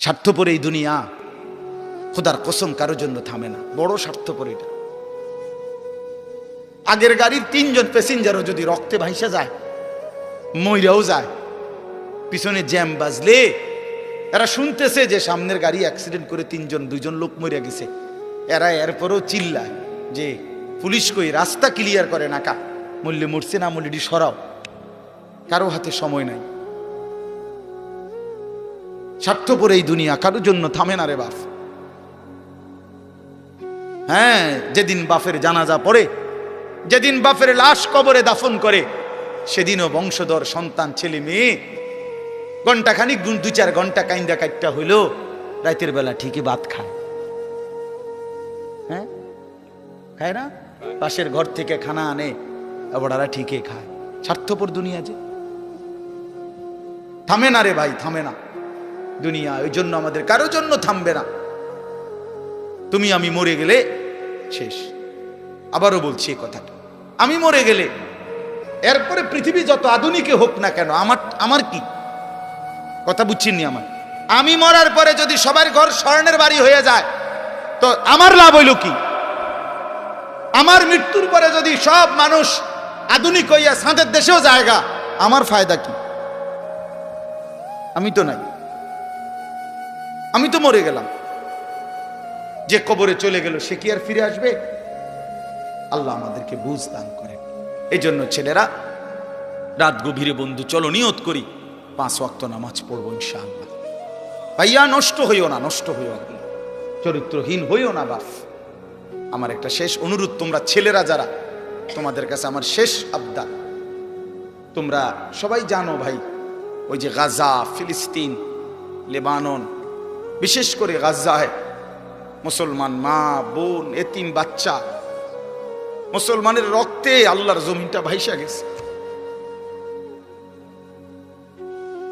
স্বার্থপর এই দুনিয়া, খোদার কসম কারোর জন্য থামে না, বড় স্বার্থপর এটা। আগের গাড়ির 3 জন প্যাসেঞ্জারও যদি রক্তে ভাইসা যায়, মইরাও যায়, পিছনে জ্যাম বাজলে এরা শুনতেছে যে সামনের গাড়ি অ্যাক্সিডেন্ট করে 2জন লোক মরে গেছে, এরা এরপরও চিল্লায় যে পুলিশ কই, রাস্তা ক্লিয়ার করে নাকা, মূল্যে মরছে না মূল্যটি সরাও। কারো হাতে সময় নাই। স্বার্থপর এই দুনিয়া, কারোর জন্য থামে না রে বাপ। হ্যাঁ, যেদিন বাপের জানাজা পড়ে, যেদিন বাপের লাশ কবরে দাফন করে, সেদিনও বংশধর সন্তান ছেলে মেয়ে ঘন্টাখানিক 2-4 ঘন্টা কাইন্দা কাটটা হইল, রাতের বেলা ঠিকই ভাত খায়। হ্যাঁ, খায় না? পাশের ঘর থেকে খানা আনে, ওরা ঠিকই খায়। স্বার্থপর দুনিয়া যে, থামে না রে ভাই, থামে না দুনিয়া। ওই জন্য আমাদের কারোর জন্য থামবে না। তুমি আমি মরে গেলে শেষ। আবারও বলছি এই কথাটা, আমি মরে গেলে এরপরে পৃথিবী যত আধুনিকে হোক না কেন, আমার কি কথা বুঝছিনি? আমি মরার পরে যদি সবার ঘর স্বর্ণের বাড়ি হয়ে যায়, তো আমার লাভ হইল কি? আমার মৃত্যুর পরে যদি সব মানুষ আধুনিক হইয়া সাঁদের দেশেও জায়গা, আমার ফায়দা কি? আমি তো নাই, আমি তো মরে গেলাম। যে কবরে চলে গেল সে কি আর ফিরে আসবে? আল্লাহ আমাদেরকে বুঝ দান করে। এই জন্য ছেলেরা, রাত গভীরে বন্ধু চলো নিয়ত করি 5 ওয়াক্ত নামাজ পড়বো ইনশাআল্লাহ। ভাইয়া নষ্ট হইও না, নষ্ট হইও না, চরিত্রহীন হইও না বাপ। আমার একটা শেষ অনুরোধ, তোমরা ছেলেরা যারা, তোমাদের কাছে আমার শেষ আবদার, তোমরা সবাই জানো ভাই, ওই যে গাজা, ফিলিস্তিন, লেবানন, বিশেষ করে গাজায় মুসলমান মা বোন, এতিম বাচ্চা, মুসলমানের রক্তে আল্লাহর জমিনটা ভাইসা গেছে।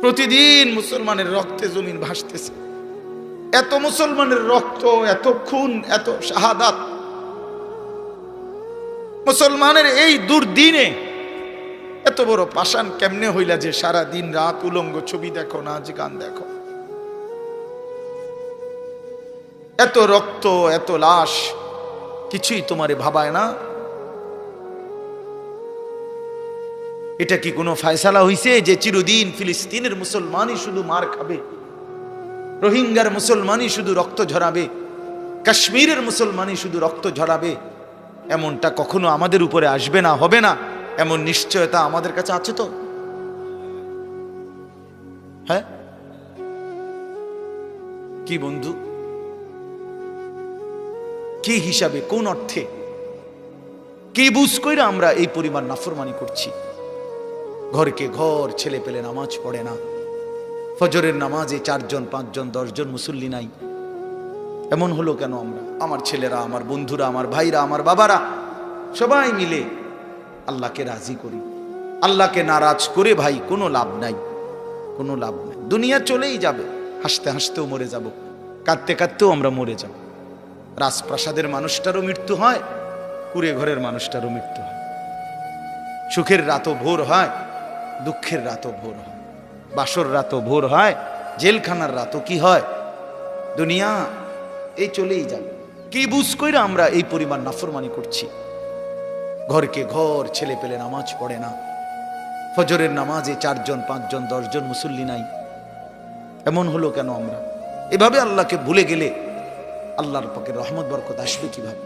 প্রতিদিন মুসলমানের রক্তে জমিন ভাসতেছে। এত মুসলমানের রক্ত, এত খুন, এত শাহাদাত, মুসলমানের এই দুর্দিনে এত বড় পাষাণ কেমনে হইলা যে সারা দিন রাত উলঙ্গ ছবি দেখো, নাচ গান দেখো? এত রক্ত, এত লাশ, কিছুই তোমারে ভাবায় না? এটা কি কোনো ফয়সালা হইছে যে চিরদিন ফিলিস্তিনের মুসলমানই শুধু মার খাবে, রোহিঙ্গার মুসলমানই শুধু রক্ত ঝরাবে, কাশ্মীরের মুসলমানই শুধু রক্ত ঝরাবে? এমনটা কখনো আমাদের উপরে আসবে না, হবে না, এমন নিশ্চয়তা আমাদের কাছে আছে তো? হ্যাঁ কি বন্ধু, কি হিসাবে, কোন অর্থে, কি বুঝ কইরা আমরা এই পরিমাণ নাফরমানি করছি? ঘরকে ঘর ছেলে পেলে নামাজ পড়ে না, ফজরের নামাজে 4 জন 5 জন 10 জন মুসল্লি নাই। এমন হলো কেন? আমরা, আমার ছেলেরা, আমার বন্ধুরা, আমার ভাইরা, আমার বাবারা সবাই মিলে আল্লাহকে রাজি করি। আল্লাহকে নারাজ করে ভাই কোনো লাভ নাই, কোনো লাভ নাই। দুনিয়া চলেই যাবে, হাসতে হাসতেও মরে যাব, কাঁদতে কাঁদতেও আমরা মরে যাব। রাজপ্রাসাদের মানুষটারও মৃত্যু হয়, কুড়ে ঘরের মানুষটারও মৃত্যু হয়। সুখের রাতও ভোর হয়, দুঃখের রাতও ভোর হয়, বাসর রাতও ভোর হয়, জেলখানার রাতও কি হয়? দুনিয়া এই চলেই যাবে। কি বুঝ কইরা আমরা এই পরিমাণ নাফরমানি করছি? ঘরকে ঘর ছেলে পেলে নামাজ পড়ে না, ফজরের নামাজে 4 জন 5 জন 10 জন মুসল্লি নাই। এমন হলো কেন? আমরা এভাবে আল্লাহকে ভুলে গেলে আল্লাহর পাকের রহমত বরকত আসবে কিভাবে?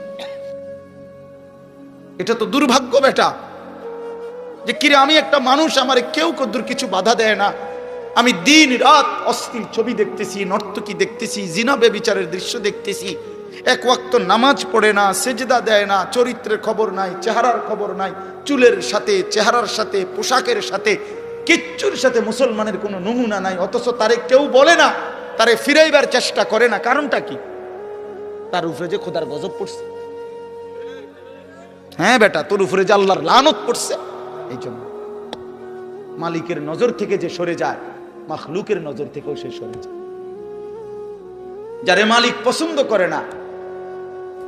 এটা তো দুর্ভাগ্য বেটা, যে কিরে আমি একটা মানুষ, আমার কেউ কদ্দুর কিছু বাধা দেয় না, আমি দিন রাত অশ্লীল ছবি দেখতেছি, নর্তকী দেখতেছি, জিনা বেবিচারের দৃশ্য দেখতেছি, 1 ওয়াক্ত নামাজ পড়ে না, সেজদা দেয় না, চরিত্রের খবর নাই, চেহারার খবর নাই, চুলের সাথে, চেহারার সাথে, পোশাকের সাথে, কিচ্ছুর সাথে মুসলমানের কোনো নমুনা নাই। অথচ তারে কেউ বলে না, তারে ফিরাইবার চেষ্টা করে না। কারণটা কি? তার উপরে যে খোদার গজব পড়ছে। হ্যাঁ বেটা, তোর উপরে যে আল্লাহর লানত পড়ছে। এই জন্য মালিকের নজর থেকে যে সরে যায়, মাখলুকের নজর থেকেও সে সরে যায়। যারে মালিক পছন্দ করে না,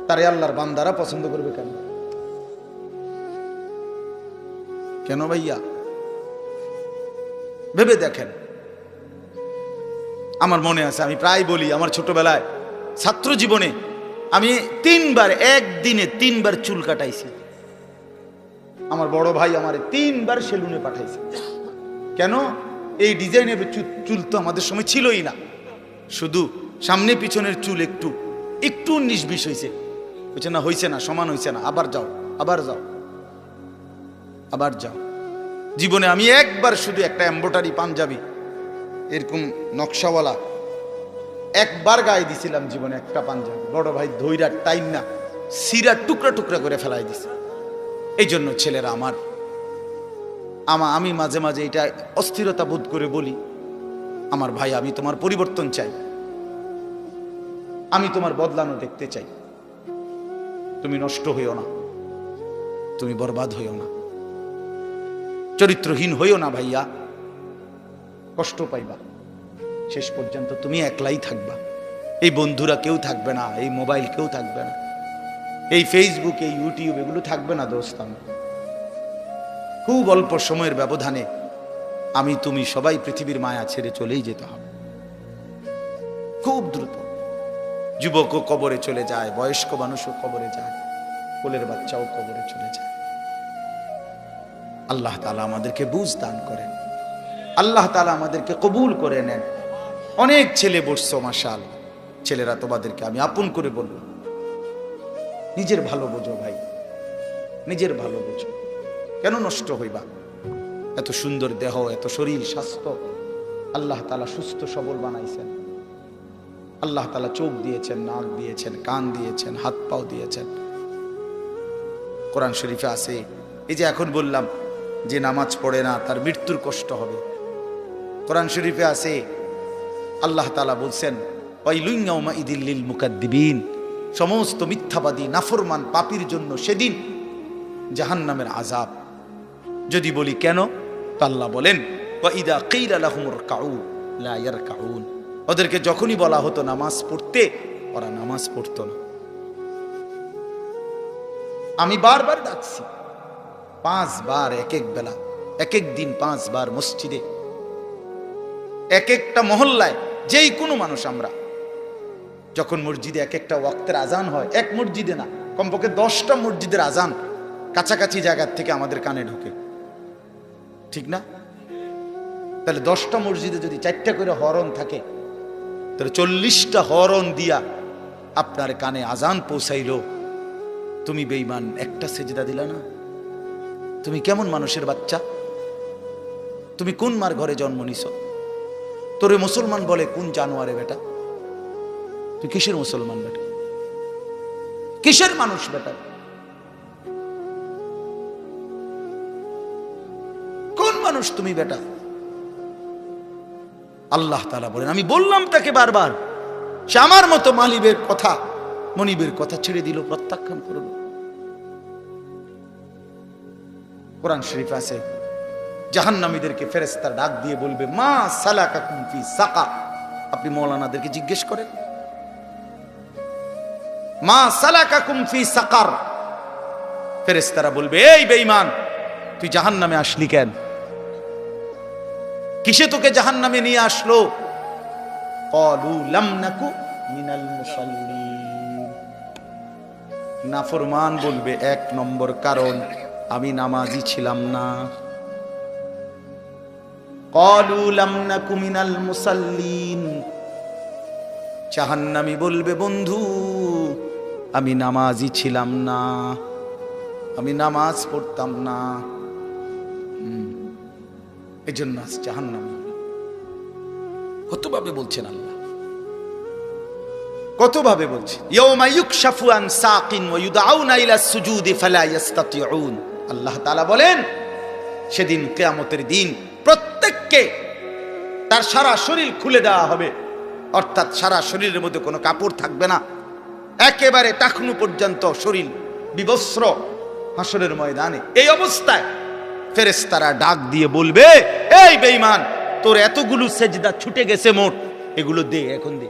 তারে আল্লাহর বান্দারা পছন্দ করবে কেন? কেন ভাইয়া? ভেবে দেখেন, আমার মনে আছে, আমি প্রায় বলি, আমার ছোটবেলায় ছাত্র জীবনে আমি 3 বার, একদিনে 3 বার চুল কাটাইছি। আমার বড় ভাই আমারে 3 বার সেলুনে পাঠাইছে। কেন? এই ডিজাইনের চুল তো আমাদের সময় ছিলই না, শুধু সামনে পিছনের চুল একটু একটু 19-20 হয়েছে। হয়েছে না, হয়েছে না, সমান হয়েছে না, আবার যাও, আবার যাও, আবার যাও। জীবনে আমি একবার শুধু একটা এমব্রয়ডারি পাঞ্জাবি এরকম নকশাওয়ালা একবার গায়ে দিছিলাম জীবনে, একটা পাঞ্জাবি। বড় ভাই ধৈরা টাইম না সিরা টুকরা টুকরা করে ফেলাই দিছে। এই জন্য ছেলেরা আমি মাঝে মাঝে এটা অস্থিরতা বোধ করে বলি, আমার ভাই, আমি তোমার পরিবর্তন চাই, আমি তোমার বদলানো দেখতে চাই। তুমি নষ্ট হইও না, তুমি বরবাদ হইও না, চরিত্রহীন হইও না ভাইয়া, কষ্ট পাইবা। শেষ পর্যন্ত তুমি একলাই থাকবা, এই বন্ধুরা কেউ থাকবে না, এই মোবাইল কেউ থাকবে না, এই ফেসবুক, এই ইউটিউব এগুলো থাকবে না দোস্ত। খুব অল্প সময়ের ব্যবধানে আমি তুমি সবাই পৃথিবীর মায়া ছেড়ে চলেই যেতে হবে, খুব দ্রুত। যুবকও কবরে চলে যায়, বয়স্ক মানুষও কবরে যায়, কোলের বাচ্চাও কবরে চলে যায়। আল্লাহ তাআলা আমাদেরকে বুঝ দান করেন, আল্লাহ তাআলা আমাদেরকে কবুল করে নেন। অনেক ছেলে বসছো, মাশাআল্লাহ। ছেলেরা তোমাদেরকে আমি আপন করে বলবো, নিজের ভালো বোঝো ভাই, নিজের ভালো বোঝো। কেন নষ্ট হইবা? এত সুন্দর দেহ, এত শরীর স্বাস্থ্য আল্লাহ তাআলা সুস্থ সবল বানাইছেন। আল্লাহ তাআলা চোখ দিয়েছেন, নাক দিয়েছেন, কান দিয়েছেন, হাত পাও দিয়েছেন। কোরআন শরীফে আছে, এই যে এখন বললাম যে নামাজ পড়ে না তার মৃত্যুর কষ্ট হবে। কোরআন শরীফে আছে, আল্লাহ তাআলা বলছেন, ওয়াইলুন ইয়াউমাইযিল লিল মুকাদ্দিবিন, সমস্ত মিথ্যাবাদী নাফরমান পাপীর জন্য সেদিন জাহান্নামের আযাব। যদি বলি কেন, তো আল্লাহ বলেন, ওয়াইদা কিলা লাহুমুর কাউ লা ইয়ারকাউন, ওদেরকে যখনই বলা হতো নামাজ পড়তে, ওরা নামাজ পড়তো না। আমি বারবার ডাকছি, 5 বার এক এক বেলা, এক এক দিন 5 বার মসজিদে, এক একটা মহল্লায়, যেই কোনো মানুষ আমরা যখন মসজিদে এক একটা ওয়াক্তের আজান হয়, এক মসজিদে না, কমপক্ষে 10টা মসজিদের আজান কাছাকাছি জায়গার থেকে আমাদের কানে ঢোকে, ঠিক না? তাহলে 10টা মসজিদে যদি 4টা করে হরন থাকে, তাহলে 40টা হরন দিয়া আপনার কানে আজান পৌঁছাইলো। তুমি বেঈমান, একটা সেজদা দিলা না? তুমি কেমন মানুষের বাচ্চা? তুমি কোন মার ঘরে জন্ম নিছ? তোরে মুসলমান বলে কোন জানোয়ারে বেটা? তুই কিসের মুসলমান বেটা? কিসের মানুষ বেটা? কোন মানুষ তুমি বেটা? আল্লাহ তাআলা বলেন, আমি বললাম তাকে বারবার, সে আমার মতো মালিবের কথা, মনিবের কথা ছেড়ে দিল, প্রত্যাখ্যান করল। কোরআন শরীফ আছে, জাহান্নামীদেরকে ফেরেশতারা ডাক দিয়ে বলবে, মা সালাকাকুম ফি সাকার। আপনি মাওলানাদেরকে জিজ্ঞেস করেন, মা সালাকাকুম ফি সাকার। ফেরেশতারা বলবে, এই বেঈমান, তুই জাহান্নামে আসলি কেন? কিসে তোকে জাহান্নামে নিয়ে আসলো? ক্বালু লাম নাকু মিনাল মুসাল্লিন। নাফরমান বলবে, 1 নম্বর কারণ আমি নামাজি ছিলাম না। ক্বালু লাম নাকু মিনাল মুসাল্লিন। জাহান্নামী বলবে, বন্ধু আমি নামাজি ছিলাম না, আমি নামাজ পড়তাম না, এই জন্য আজ জাহান্নামী। কতভাবে বলছেন আল্লাহ, কতভাবে বলছেন। ইয়াউমা ইউকশাফু আন সাকিন ওয়া ইউদআউনা ইলা সুজুদি ফালা ইস্তাতিউন। আল্লাহ তাআলা বলেন, সেদিন কিয়ামতের দিন প্রত্যেককে তার সারা শরীর খুলে দেওয়া হবে, অর্থাৎ সারা শরীরের মধ্যে কোনো কাপড় থাকবে না, একেবারে টাকনু পর্যন্ত শরীর বিবস্ত্র হাসরের ময়দানে। এই অবস্থায় ফেরেশতারা ডাক দিয়ে বলবে, এই বেঈমান, তোর এতগুলো সেজদা ছুটে গেছে মোট, এগুলো দে, এখন দে।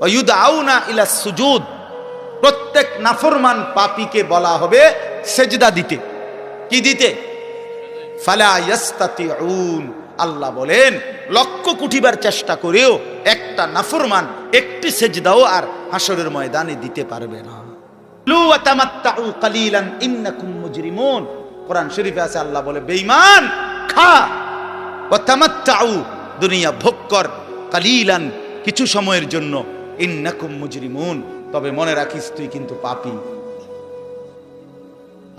ওয়ায়ুদআউনা ইলা সুজুদ। প্রত্যেক নাফরমান পাপীকে বলা হবে সেজদা দিতে। কি দিতে? ফালা ইস্তাতিউন। আল্লাহ বলেন লক্ষ কোটিবার চেষ্টা করেও একটা নাফরমান একটি সেজদাও আর হাসরের ময়দানে দিতে পারবে না। লু ওয়া তামাত্তাউ কালিলান ইন্নাকুম মুজরিমুন। কোরআন শরীফে আছে আল্লাহ বলে বেঈমান খা, ওয়া তামাত্তাউ দুনিয়া ভোগ কর, কালিলান কিছু সময়ের জন্য, ইন্নাকুম মুজরিমুন তবে মনে রাখিস তুই কিন্তু পাপী।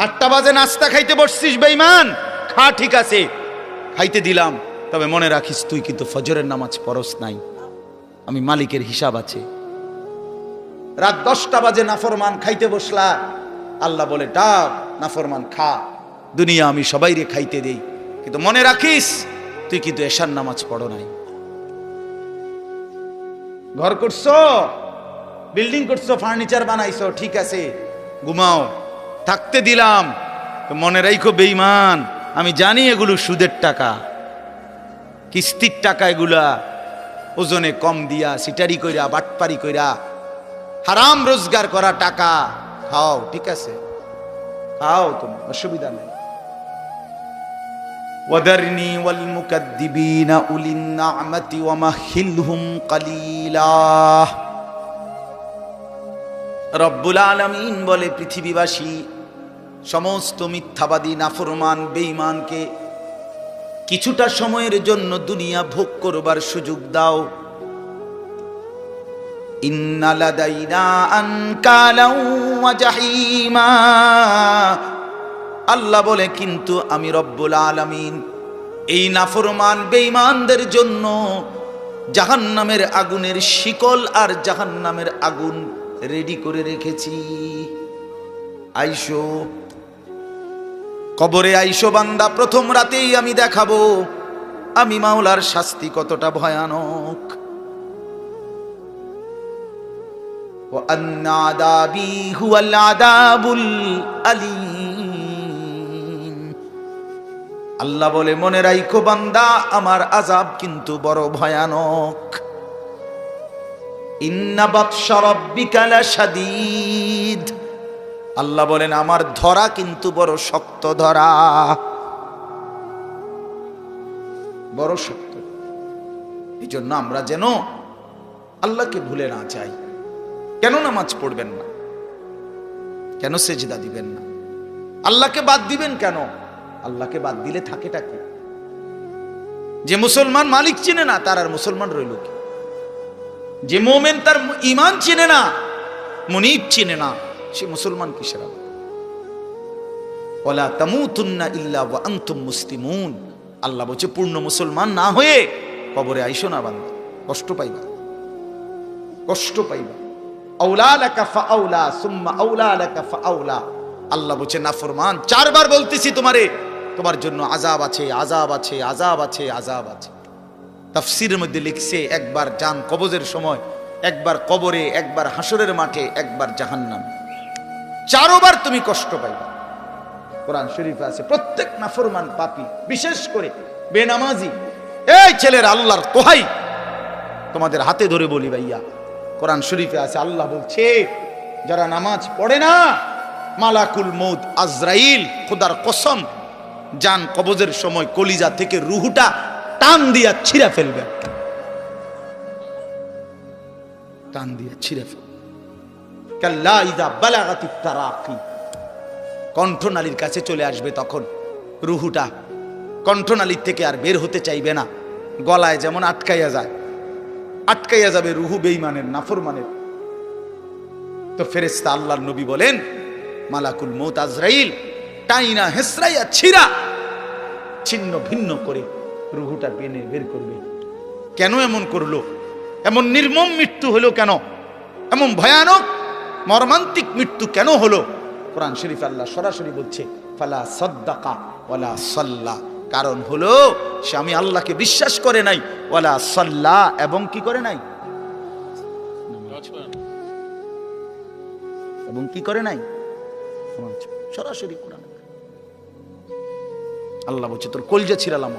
8টা বাজে নাস্তা খাইতে বসছিস বেঈমান, খা ঠিক আছে খাইতে দিলাম, তবে মনে রাখিস তুই কিন্তু ফজরের নামাজ পড়স নাই, আমি মালিকের হিসাব আছে। রাত 10টা বাজে নাফরমান খাইতে বসলা, আল্লাহ বলে ডাক নাফরমান খা, দুনিয়া আমি সবাইরে খাইতে দেই, কিন্তু মনে রাখিস তুই কিন্তু এশার নামাজ পড়ো নাই। ঘর করছো, বিল্ডিং করছো, ফার্নিচার বানাইছো, ঠিক আছে ঘুমাও, থাকতে দিলাম, তো মনে রাখো বেঈমান আমি জানি এগুলো সুদের টাকা, কিস্তির টাকা, এগুলা ওজনে কম দিয়া সিটারি কইরা বাটপারি কইরা হারাম রোজগার করা টাকা, খাও ঠিক আছে খাও, তুমি অসুবিধা নেই। ওয়াদারনি ওয়াল মুকাদ্দিবিনা উলিন নি'মাতি ওয়া মাহিলহুম কালিলা। রব্বুল আলামিন বলে পৃথিবীবাসী সমস্ত মিথ্যাবাদী নাফরমান বেঈমানকে কিছুটা সময়ের জন্য দুনিয়া ভোগ করবার সুযোগ দাও। ইন্না লাদাইনা আনকালাও ওয়া জাহিমা, আল্লাহ বলে কিন্তু আমি রব্বুল আলামিন এই নাফরমান বেঈমানদের জন্য জাহান্নামের আগুনের শিকল আর জাহান্নামের আগুন রেডি করে রেখেছি। আইসো কবরে, আইসো বান্দা, প্রথম রাতেই আমি দেখাবো আমি মাওলার শাস্তি কতটা ভয়ানক। ওয়া আন্না আযাবি হুয়াল আযাবুল আলীম। আল্লাহ বলে মনে রাখো বান্দা আমার আযাব কিন্তু বড় ভয়ানক। ইন্না বাতশা রাব্বিকা লাশাদীদ, আল্লাহ বলেন আমার ধরা কিন্তু বড় শক্ত ধরা, বড় শক্ত। এই জন্য আমরা যেন আল্লাহকে ভুলে না যাই। কেন নামাজ পড়বেন না? কেন সেজদা দিবেন না? আল্লাহকে বাদ দিবেন কেন? আল্লাহকে বাদ দিলে থাকেটা কি? যে মুসলমান মালিক চিনে না তার আর মুসলমান রইল কি? যে মোমেন তার ঈমান চিনে না, মুনিব চিনে না, সে মুসলমান কিসের? ওয়ালা তামুতুন্না ইল্লা ওয়া আনতুম মুসলিমুন। আল্লাহ বলছে পূর্ণ মুসলমান না হয়ে কবরে আইসো না বান্দা, কষ্ট পাইবা, কষ্ট পাইবা। আউলা লাকা ফাআউলা সুম্মা আউলা লাকা ফাআউলা। আল্লাহ বলছে নাফরমান 4 বার বলতেছি তোমারে, তোমার জন্য আযাব আছে, আযাব আছে, আযাব আছে, আযাব আছে। তাফসীরের মধ্যে লিখছে একবার জান কবজের সময়, একবার কবরে, একবার হাসরের মাঠে, একবার জাহান্নামে, 4 বার তুমি কষ্ট পাইবা। কোরআন শরীফে আছে প্রত্যেক নাফরমান পাপী, বিশেষ করে বেনামাজি, এই ছেলের আল্লাহর তোহাই তোমাদের হাতে ধরে বলি ভাইয়া, কোরআন শরীফে আছে আল্লাহ বলছে যারা নামাজ পড়ে না, মালাকুল মউত আজরাইল খোদার কসম জান কবজের সময় কলিজা থেকে রুহুটা টান দিয়া ছিঁড়ে ফেলবে, টান দিয়া ছিঁড়ে ফেলবে। কাল্লা ইযা বালাগাতিত তারাকি, কণ্ঠনালীর কাছে চলে আসবে, তখন রুহুটা কণ্ঠনালীর থেকে আর বের হতে চাইবে না, গলায় যেমন আটকাইয়া যায়, আটকাইয়া যাবে রুহু বেঈমানের নাফরমানের। তো ফেরেশতা আল্লাহর নবী বলেন মালাকুল মউত আজরাইল টাইনা হেসরাইয়া ছিঁড়া ছিন্ন ভিন্ন করে রুহুটা টেনে বের করবে। কেন এমন করলো? এমন নির্মম মৃত্যু হলো কেন? এমন ভয়ানক মর্মান্তিক মৃত্যু কেন হলো? কোরআন শরীফ আল্লাহ সরাসরি বলছে ফালা সাদ্দাকা ওয়ালা সাল্লা, কারণ হলো সে আমি আল্লাহকে বিশ্বাস করে নাই, ওয়ালা সাল্লা এবং কি করে নাই, এবং কি করে নাই, সরাসরি কোরআন আল্লাহ বলছে তোর কলজা ছিড়ালাম।